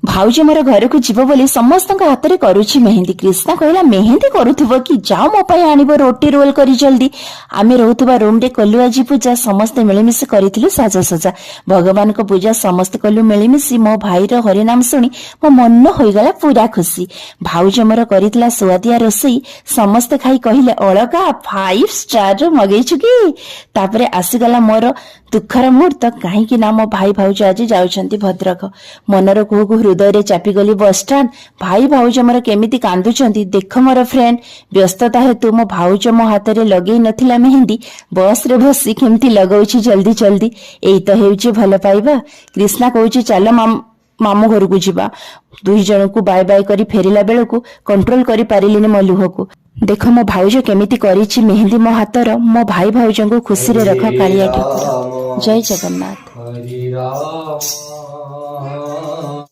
भाउज मोर घर को जीव बोली समस्त हाथ में करुछि मेहंदी। कृष्णा कहला मेहंदी करुथुबो कि जाओ मो पई आनिबो रोटी रोल करी जल्दी। आमे रहउथबा रूम रे कलु आज पूजा समस्त मिलिमिशि करिथिलु साजसजा। भगवान को पूजा समस्त कलु मिलिमिशि। मो भाई रो हरि नाम सुनी मो मन होइगला पूरा खुशी। भाउज मोर करितला सुआदिया रोसई समस्त खाई कहिले अलगा 5 स्टार मगेइछु कि। तापरे आसीगला मोर दुखर मुहूर्त कहीं ना मो भाई भाउज आज जाउछंती भद्रक। मनर कुहू हृदय रे चापीगली बस स्टाण्ड। भाई भाउज मोर केमिति कांदुछंती देख मोर फ्रेंड। व्यस्तता हेतु मो भाउज मो हाथ रे लगेई नथिला मेहंदी बस रे बसी केमिति लगाउछि जल्दी जल्दी। एई तो हेउछि भल पाइबा। कृष्णा कहउछि चल मामू घर को जीवा। दुई जन को बाय बाय करी फेरिला बेल को कंट्रोल करी पारिलिनी मो लुह को। देख मो भाउज केमिति करिछि मेहंदी मो हातर। मो भाई भाउज को खुशी रे रख कालिया ठाकुर। जय जगन्नाथ।